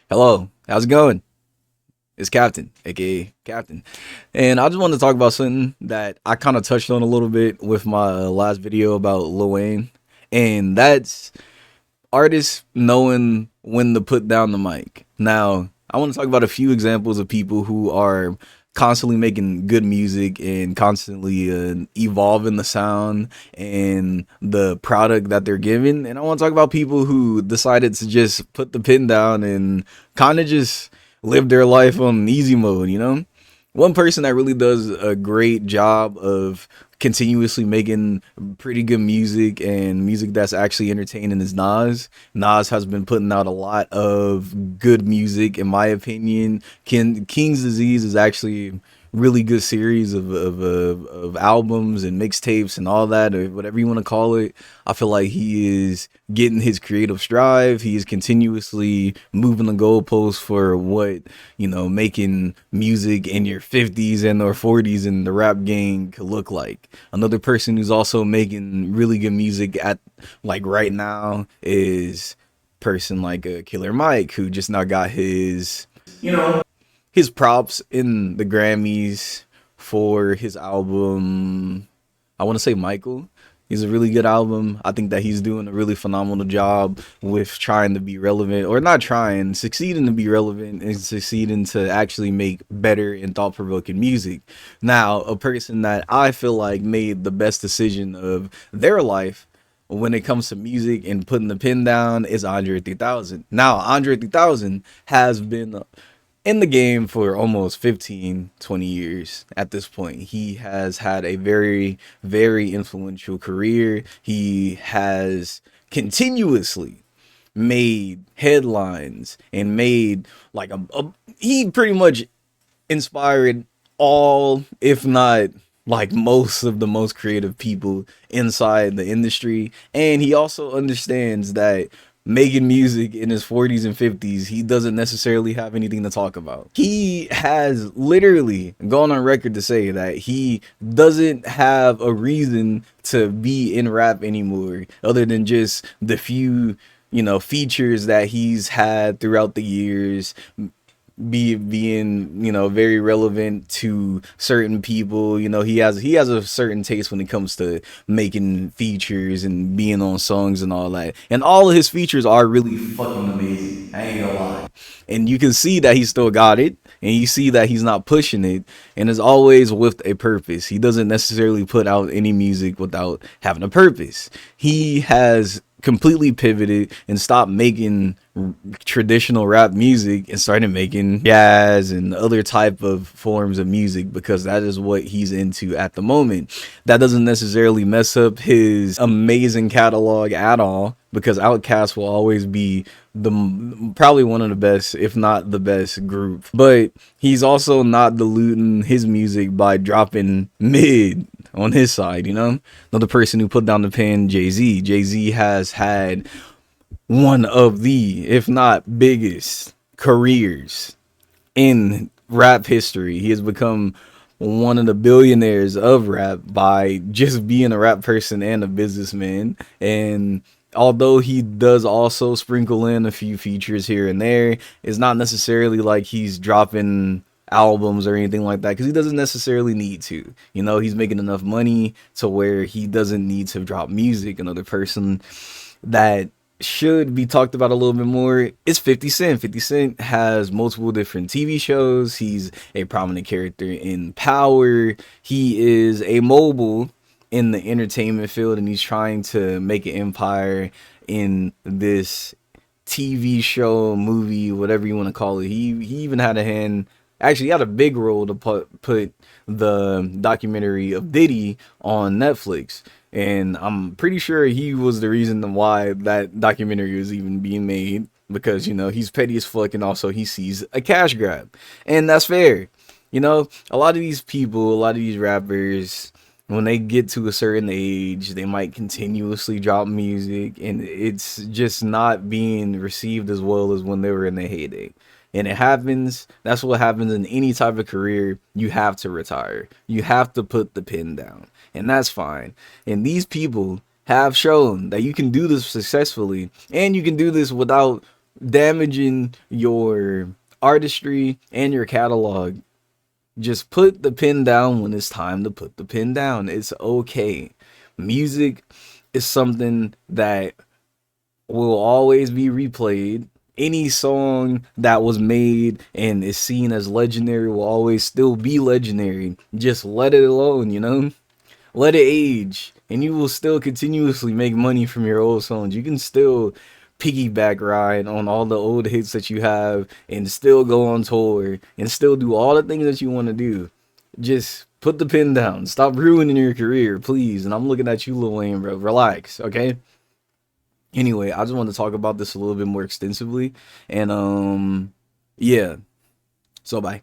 Hello, how's it going? It's Captain, aka Captain. And I just wanted to talk about something that I kind of touched on a little bit with my last video about Lil Wayne. And that's artists knowing when to put down the mic. Now, I want to talk about a few examples of people who are constantly making good music and constantly evolving the sound and the product that they're giving. And I want to talk about people who decided to just put the pin down and kind of just live their life on easy mode, you know? One person that really does a great job of continuously making pretty good music and music that's actually entertaining is Nas. Nas has been putting out a lot of good music, in my opinion. King's Disease is actually really good series of albums and mixtapes and all that, or whatever you want to call it. I feel like he is getting his creative strive. He is continuously moving the goalposts for what, making music in your 50s and or 40s in the rap game could look like. Another person who's also making really good music at like right now is person like Killer Mike, who just now got his props in the Grammys for his album. I want to say Michael. He's a really good album. I think that he's doing a really phenomenal job with trying to be relevant, or not trying, succeeding to be relevant and succeeding to actually make better and thought provoking music. Now, a person that I feel like made the best decision of their life when it comes to music and putting the pin down is Andre 3000. Now, Andre 3000 has been in the game for almost 15, 20 years at this point. He has had a very, very influential career. He has continuously made headlines and made like he pretty much inspired all, if not like most of the most creative people inside the industry. And he also understands that making music in his 40s and 50s, he doesn't necessarily have anything to talk about. He has literally gone on record to say that he doesn't have a reason to be in rap anymore other than just the few, features that he's had throughout the years, being very relevant to certain people. He has a certain taste when it comes to making features and being on songs and all that, and all of his features are really fucking amazing. I ain't gonna lie. And you can see that he still got it, and you see that he's not pushing it, and is always with a purpose. He doesn't necessarily put out any music without having a purpose. He has completely pivoted and stopped making traditional rap music and started making jazz and other type of forms of music, because that is what he's into at the moment. That doesn't necessarily mess up his amazing catalog at all, because Outkast will always be probably one of the best, if not the best group. But he's also not diluting his music by dropping mid on his side. Another person who put down the pen, Jay-Z. Jay-Z has had one of the, if not biggest, careers in rap history. He has become one of the billionaires of rap by just being a rap person and a businessman. And although he does also sprinkle in a few features here and there, it's not necessarily like he's dropping albums or anything like that, because he doesn't necessarily need to. He's making enough money to where he doesn't need to drop music. Another person that should be talked about a little bit more is 50 Cent. 50 Cent has multiple different TV shows. He's a prominent character in Power. He is a mogul in the entertainment field, and he's trying to make an empire in this TV show, movie, whatever you want to call it. He even had a hand. Actually, he had a big role to put the documentary of Diddy on Netflix. And I'm pretty sure he was the reason why that documentary was even being made, because, he's petty as fuck, and also he sees a cash grab. And that's fair. A lot of these people, a lot of these rappers, when they get to a certain age, they might continuously drop music, and it's just not being received as well as when they were in their heyday. And it happens. That's what happens in any type of career. You have to retire. You have to put the pin down. And that's fine. And these people have shown that you can do this successfully, and you can do this without damaging your artistry and your catalog. Just put the pen down when it's time to put the pen down. It's okay. Music is something that will always be replayed. Any song that was made and is seen as legendary will always still be legendary. Just let it alone, you know? Let it age, and you will still continuously make money from your old songs. You can still piggyback ride on all the old hits that you have and still go on tour and still do all the things that you want to do. Just put the pen down. Stop ruining your career, please. And I'm looking at you, Lil Wayne, bro. Relax, okay? Anyway, I just want to talk about this a little bit more extensively. And yeah. So bye.